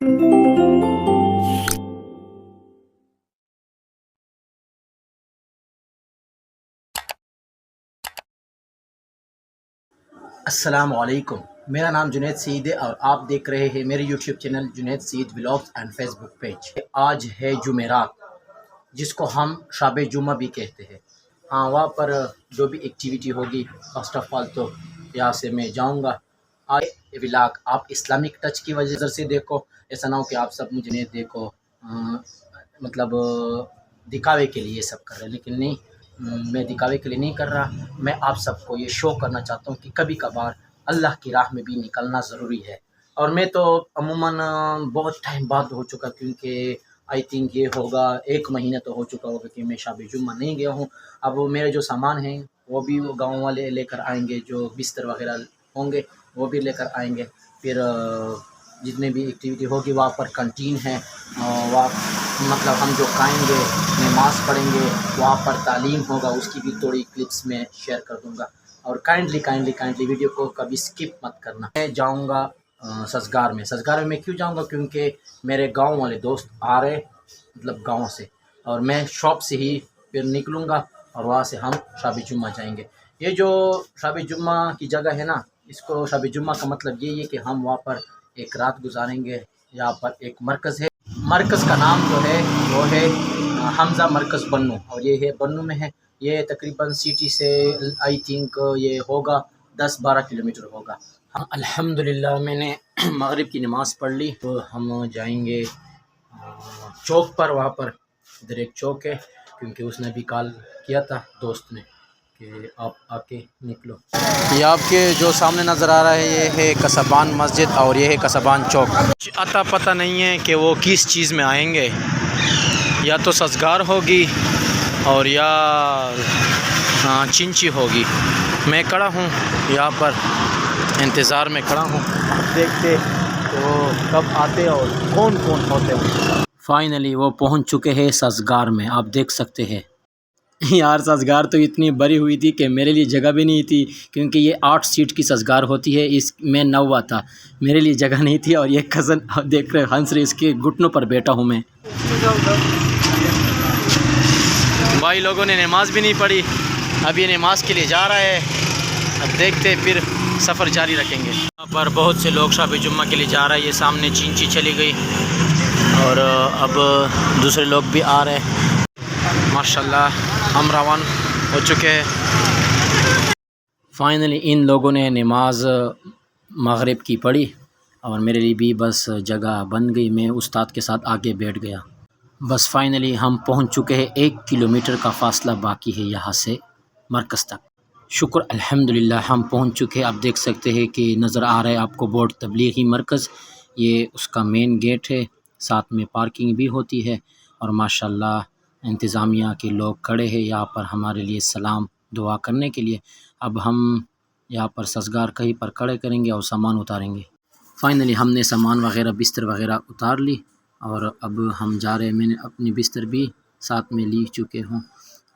السلام علیکم، میرا نام جنید سعید ہے اور آپ دیکھ رہے ہیں میرے YouTube channel Junaid Saeed vlogs and Facebook page. آج ہے جمعرات، جس کو ہم شب جمعہ بھی کہتے ہیں۔ ہاں، وہاں پر جو بھی ایکٹیویٹی ہوگی، فرسٹ آف آل تو یہاں سے میں جاؤں گا۔ آج ولاگ آپ اسلامک ٹچ کی وجہ سے دیکھو، ایسا نہ ہو کہ آپ سب مجھے نہیں دیکھو مطلب دکھاوے کے لیے یہ سب کر رہے ہیں، لیکن نہیں، میں دکھاوے کے لیے نہیں کر رہا۔ میں آپ سب کو یہ شو کرنا چاہتا ہوں کہ کبھی کبھار اللہ کی راہ میں بھی نکلنا ضروری ہے۔ اور میں تو عموماً بہت ٹائم بعد ہو چکا، کیونکہ آئی تھنک یہ ہوگا 1 مہینہ تو ہو چکا ہوگا کہ میں شب جمعہ نہیں گیا ہوں۔ اب میرے جو سامان ہیں وہ بھی گاؤں والے لے کر آئیں گے، جو بستر وغیرہ ہوں گے وہ بھی لے کر آئیں گے۔ پھر جتنے بھی ایکٹیویٹی ہوگی وہاں پر کنٹین ہے، وہاں مطلب ہم جو کھائیں گے، نماز پڑھیں گے، وہاں پر تعلیم ہوگا، اس کی بھی تھوڑی کلپس میں شیئر کر دوں گا۔ اور کائنڈلی ویڈیو کو کبھی سکپ مت کرنا۔ میں جاؤں گا سزگار میں کیوں جاؤں گا؟ کیونکہ میرے گاؤں والے دوست آ رہے، مطلب گاؤں سے، اور میں شاپ سے ہی پھر نکلوں گا اور وہاں سے ہم شب جمعہ جائیں گے۔ یہ جو شب جمعہ کی جگہ ہے نا، اس کو شب جمعہ کا مطلب یہی ہے کہ ہم وہاں پر ایک رات گزاریں گے۔ یہاں پر ایک مرکز ہے، مرکز کا نام جو ہے وہ ہے حمزہ مرکز بنو، اور یہ ہے بنو میں ہے۔ یہ تقریباً سٹی سے آئی تھنک یہ ہوگا 10-12 کلومیٹر ہوگا۔ الحمدللہ میں نے مغرب کی نماز پڑھ لی، تو ہم جائیں گے چوک پر۔ وہاں پر ادھر ایک چوک ہے، کیونکہ اس نے بھی کال کیا تھا دوست نے کہ آپ آ کے نکلو۔ یہ آپ کے جو سامنے نظر آ رہا ہے یہ ہے قصبان مسجد، اور یہ ہے قصبان چوک۔ اتا پتہ نہیں ہے کہ وہ کس چیز میں آئیں گے، یا تو سزگار ہوگی اور یا چنچی ہوگی۔ میں کھڑا ہوں یہاں پر، انتظار میں کھڑا ہوں، دیکھتے وہ کب آتے اور کون کون ہوتے ہیں۔ فائنلی وہ پہنچ چکے ہیں سزگار میں، آپ دیکھ سکتے ہیں۔ یار سزگار تو اتنی بری ہوئی تھی کہ میرے لیے جگہ بھی نہیں تھی، کیونکہ یہ 8 سیٹ کی سزگار ہوتی ہے، اس میں 9 تھا، میرے لیے جگہ نہیں تھی۔ اور یہ کزن دیکھ رہے ہنس رہے، اس کے گھٹنوں پر بیٹھا ہوں میں۔ بھائی لوگوں نے نماز بھی نہیں پڑھی، اب یہ نماز کے لیے جا رہا ہے، اب دیکھتے پھر سفر جاری رکھیں گے۔ یہاں پر بہت سے لوگ شب جمعہ کے لیے جا رہے ہیں، یہ سامنے چینچی چلی گئی اور اب دوسرے لوگ بھی آ رہے ہیں۔ ماشاءاللہ ہم روان ہو چکے ہیں۔ فائنلی ان لوگوں نے نماز مغرب کی پڑھی، اور میرے لیے بھی بس جگہ بن گئی، میں استاد کے ساتھ آگے بیٹھ گیا۔ بس فائنلی ہم پہنچ چکے ہیں، 1 کلومیٹر کا فاصلہ باقی ہے یہاں سے مرکز تک۔ شکر الحمدللہ ہم پہنچ چکے ہیں۔ آپ دیکھ سکتے ہیں کہ نظر آ رہا ہے آپ کو بورڈ تبلیغی مرکز، یہ اس کا مین گیٹ ہے، ساتھ میں پارکنگ بھی ہوتی ہے، اور ماشاءاللہ انتظامیہ کے لوگ کھڑے ہیں یہاں پر ہمارے لیے سلام دعا کرنے کے لیے۔ اب ہم یہاں پر سزگار کہیں پر کھڑے کریں گے اور سامان اتاریں گے۔ فائنلی ہم نے سامان وغیرہ بستر وغیرہ اتار لی، اور اب ہم جا رہے ہیں۔ میں نے اپنی بستر بھی ساتھ میں لی چکے ہوں،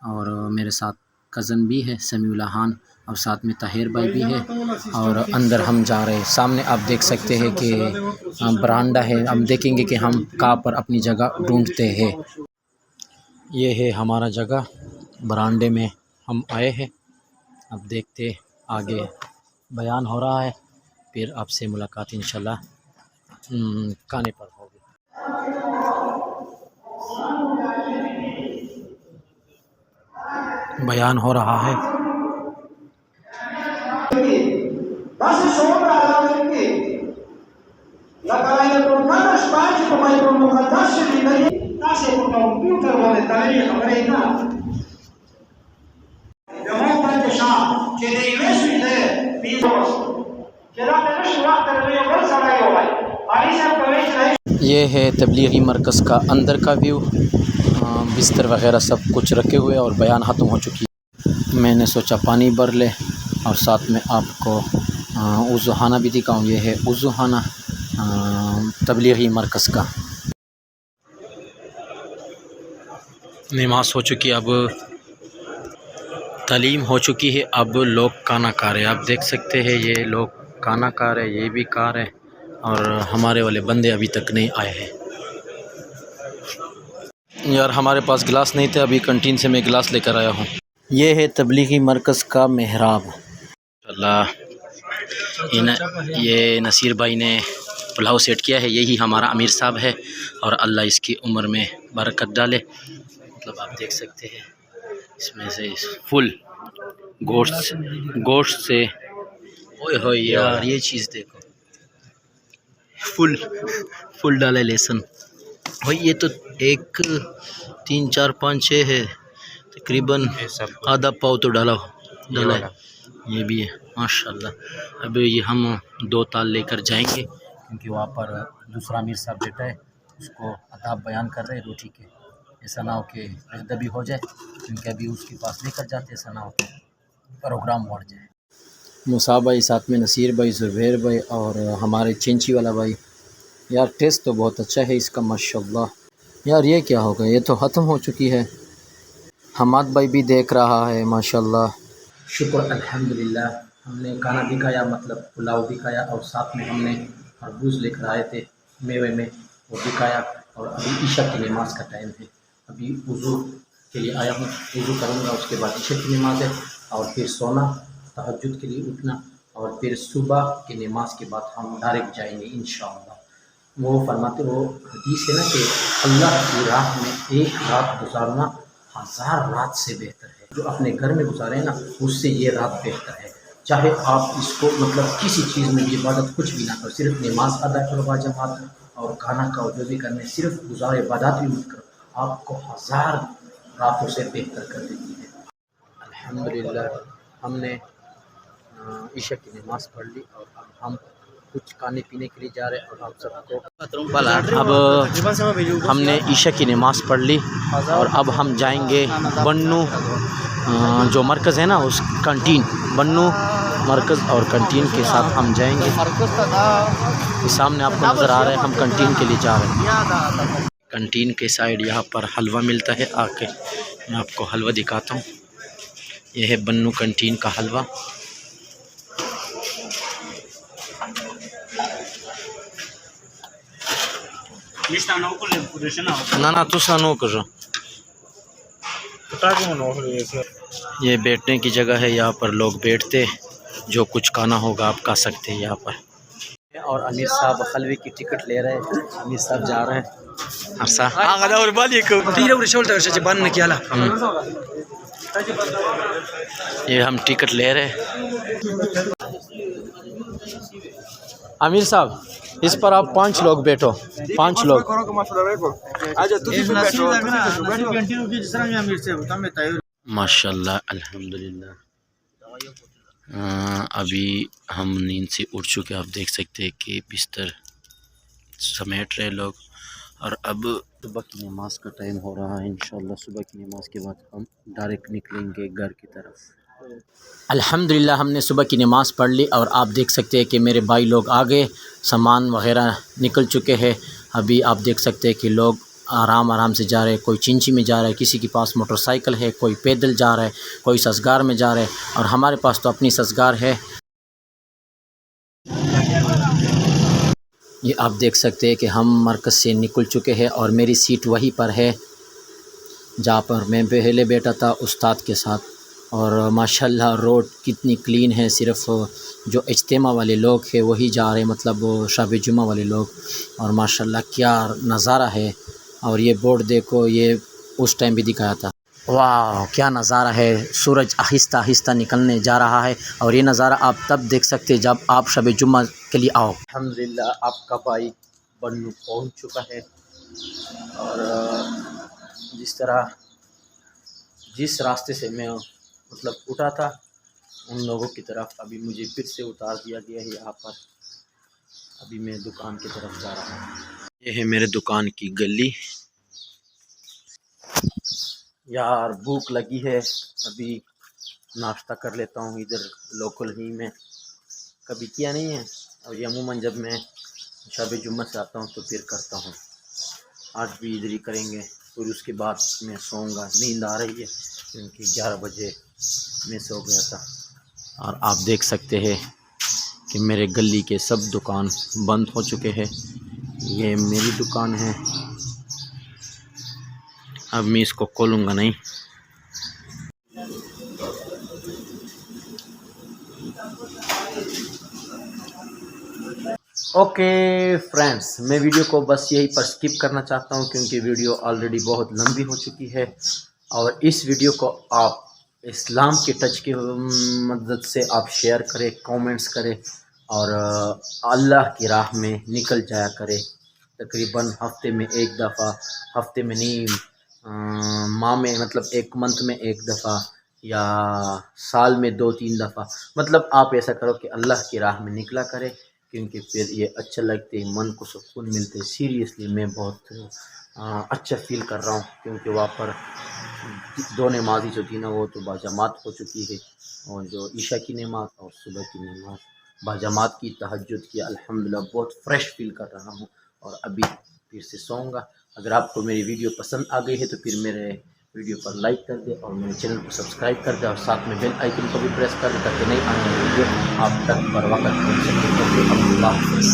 اور میرے ساتھ کزن بھی ہے سمیع اللہ خان، اور ساتھ میں طاہر بھائی بھی ہے، اور اندر ہم جا رہے ہیں۔ سامنے آپ دیکھ سکتے ہیں کہ برانڈا ہے، ہم دیکھیں گے کہ ہم کہاں پر اپنی جگہ ڈھونڈتے ہیں۔ یہ ہے ہمارا جگہ، برانڈے میں ہم آئے ہیں۔ اب دیکھتے آگے بیان ہو رہا ہے، پھر آپ سے ملاقات انشاءاللہ کھانے پر ہوگی۔ بیان ہو رہا ہے۔ یہ ہے تبلیغی مرکز کا اندر کا ویو، بستر وغیرہ سب کچھ رکھے ہوئے اور بیان ختم ہو چکی ہے۔ میں نے سوچا پانی بھر لے اور ساتھ میں آپ کو وضو خانہ بھی دکھاؤں۔ یہ ہے وضو خانہ تبلیغی مرکز کا۔ نماز ہو چکی، اب تعلیم ہو چکی ہے، اب لوگ کھانا کھا رہے ہیں۔ آپ دیکھ سکتے ہیں یہ لوگ کھانا کھا رہے ہیں، یہ بھی کھا رہے ہیں، اور ہمارے والے بندے ابھی تک نہیں آئے ہیں. یار ہمارے پاس گلاس نہیں تھے، ابھی کنٹین سے میں گلاس لے کر آیا ہوں. یہ ہے تبلیغی مرکز کا محراب. اللہ یہ نصیر بھائی نے پلاؤ سیٹ کیا ہے، یہی ہمارا امیر صاحب ہے، اور اللہ اس کی عمر میں برکت ڈالے. مطلب آپ دیکھ سکتے ہیں اس میں سے فل گوشت سے اوئے ہوئے یار یہ چیز دیکھو، فل ڈالا لہسن. بھائی یہ تو 1 3 4 5 6 ہے، تقریباً آدھا پاؤ تو ڈالا ہے. یہ بھی ہے ماشاءاللہ. اب یہ ہم 2 تال لے کر جائیں گے، کیونکہ وہاں پر دوسرا امیر صاحب بیٹا ہے، اس کو آداب بیان کر رہے روٹی کے. ایسا نہ ہو کہ ردبی ہو جائے، کیونکہ ابھی اس کے پاس لے کر جاتے، ایسا نہ ہو کہ پروگرام بڑھ جائے. مصعب بھائی، ساتھ میں نصیر بھائی، زبیر بھائی اور ہمارے چینچی والا بھائی. یار ٹیسٹ تو بہت اچھا ہے اس کا ماشاءاللہ. یار یہ کیا ہوگا، یہ تو ختم ہو چکی ہے. حماد بھائی بھی دیکھ رہا ہے ماشاءاللہ. شکر الحمدللہ. ہم نے کھانا بھی کھایا، مطلب پلاؤ بھی کھایا، اور ساتھ میں ہم نے خربوز لے کر آئے تھے میوے میں، وہ بھی کھایا. اور ابھی عشاء کی نماز کا ٹائم ہے، ابھی وضو کے لیے آیا ہوں، وضو کروں گا، اس کے بعد عشاء کی نماز ہے، اور پھر سونا، تہجد کے لیے اٹھنا، اور پھر صبح کی نماز کے بعد ہم ڈائریکٹ جائیں گے انشاءاللہ. وہ فرماتے، وہ حدیث ہے نا کہ اللہ کی راہ میں 1 رات گزارنا 1000 رات سے بہتر ہے. جو اپنے گھر میں گزارے نا، اس سے یہ رات بہتر ہے. چاہے آپ اس کو مطلب کسی چیز میں عبادت کچھ بھی نہ کرو، صرف نماز ادا کرو باجماعت، اور کھانا کھاؤ، جو بھی کرنے صرف گزارے، عبادات بھی مت کرو، آپ کو 1000 راتوں سے بہتر کر دیتی ہے. الحمدللہ ہم نے عشاء کی نماز پڑھ لی، اور اب ہم کچھ کھانے پینے کے لیے جا رہے ہیں. اور آپ سب کو اب ہم نے عشاء کی نماز پڑھ لی، اور اب ہم جائیں گے بنو، جو مرکز ہے نا، اس کنٹین، بنو مرکز اور کنٹین کے ساتھ ہم جائیں گے. سامنے آپ کو نظر آ رہا ہے، ہم کنٹین کے لیے جا رہے ہیں. کنٹین کے سائڈ یہاں پر حلوہ ملتا ہے، آ کے میں آپ کو حلوہ دکھاتا ہوں. یہ ہے بنو کنٹین کا حلوہ. نہ دوسرا نو کر. یہ بیٹھنے کی جگہ ہے، یہاں پر لوگ بیٹھتے، جو کچھ کھانا ہوگا آپ کھا سکتے ہیں یہاں پر. اور امیر صاحب حلوے کی ٹکٹ لے رہے ہیں، امیر صاحب جا رہے ہیں. یہ ہم ٹکٹ لے رہے ہیں. امیر صاحب اس پر آپ 5 لوگ بیٹھو، 5 لوگ. ماشاءاللہ الحمدللہ. ابھی ہم نیند سے اٹھ چکے، آپ دیکھ سکتے ہیں کہ بستر سمیٹ رہے لوگ. اور اب صبح کی نماز کا ٹائم ہو رہا ہے، انشاءاللہ صبح کی نماز کے بعد ہم ڈائریکٹ نکلیں گے گھر کی طرف. الحمدللہ ہم نے صبح کی نماز پڑھ لی، اور آپ دیکھ سکتے ہیں کہ میرے بھائی لوگ آگے سامان وغیرہ نکل چکے ہیں. ابھی آپ دیکھ سکتے ہیں کہ لوگ آرام سے جا رہے ہیں. کوئی چنچی میں جا رہا ہے، کسی کے پاس موٹر سائیکل ہے، کوئی پیدل جا رہا ہے، کوئی سسگار میں جا رہا ہے، اور ہمارے پاس تو اپنی سسگار ہے. یہ آپ دیکھ سکتے ہیں کہ ہم مرکز سے نکل چکے ہیں، اور میری سیٹ وہیں پر ہے جہاں پر میں پہلے بیٹھا تھا استاد کے ساتھ. اور ماشاءاللہ روڈ کتنی کلین ہے، صرف جو اجتماع والے لوگ ہیں وہی جا رہے ہیں، مطلب شب جمعہ والے لوگ. اور ماشاءاللہ کیا نظارہ ہے. اور یہ بورڈ دیکھو، یہ اس ٹائم بھی دکھایا تھا. واہ کیا نظارہ ہے. سورج آہستہ آہستہ نکلنے جا رہا ہے، اور یہ نظارہ آپ تب دیکھ سکتے ہیں جب آپ شب جمعہ کے لیے آؤ. الحمدللہ آپ کا بھائی بنو پہنچ چکا ہے، اور جس راستے سے میں مطلب اٹھا تھا ان لوگوں کی طرف ابھی مجھے پھر سے اتار دیا گیا ہے یہاں پر. ابھی میں دکان کی طرف جا رہا ہوں. یہ ہے میرے دکان کی گلی. یار بھوک لگی ہے، ابھی ناشتہ کر لیتا ہوں ادھر لوکل ہی میں، کبھی کیا نہیں ہے. اور یہ عموماً جب میں شب جمعہ سے آتا ہوں تو پھر کرتا ہوں. آج بھی ادھر ہی کریں گے، پھر اس کے بعد میں سوؤں گا. نیند آ رہی ہے کیونکہ 11 بجے میں سو گیا تھا. اور آپ دیکھ سکتے ہیں کہ میرے گلی کے سب دکان بند ہو چکے ہیں. یہ میری دکان ہے. اب میں اس کو کھولوں گا نہیں. اوکے فرینڈس، میں ویڈیو کو بس یہی پر سکپ کرنا چاہتا ہوں کیونکہ ویڈیو آلریڈی بہت لمبی ہو چکی ہے، اور اس ویڈیو کو آپ اسلام کے ٹچ کی مدد سے آپ شیئر کریں، کومنٹس کریں، اور اللہ کی راہ میں نکل جایا کرے. تقریباً ہفتے میں ایک دفعہ، ہفتے میں نہیں، ماہ میں مطلب ایک منتھ میں ایک دفعہ، یا سال میں 2-3 دفعہ. مطلب آپ ایسا کرو کہ اللہ کی راہ میں نکلا کرے، کیونکہ پھر یہ اچھا لگتے، من کو سکون ملتے. سیریسلی میں بہت اچھا فیل کر رہا ہوں، کیونکہ وہاں پر دو نمازی جو تھی نا وہ تو باجماعت ہو چکی ہے، اور جو عشاء کی نماز اور صبح کی نماز باجماعت کی، تہجد کی. الحمدللہ بہت فریش فیل کر رہا ہوں، اور ابھی پھر سے سوؤں گا. اگر آپ کو میری ویڈیو پسند آ گئی ہے تو پھر میرے ویڈیو پر لائک کر دے، اور میرے چینل کو سبسکرائب کر دے، اور ساتھ میں بیل آئیکن کو بھی پریس کر دے تاکہ نئی آنے والی ویڈیو آپ تک بر وقت پہنچ سکے. اللہ حافظ.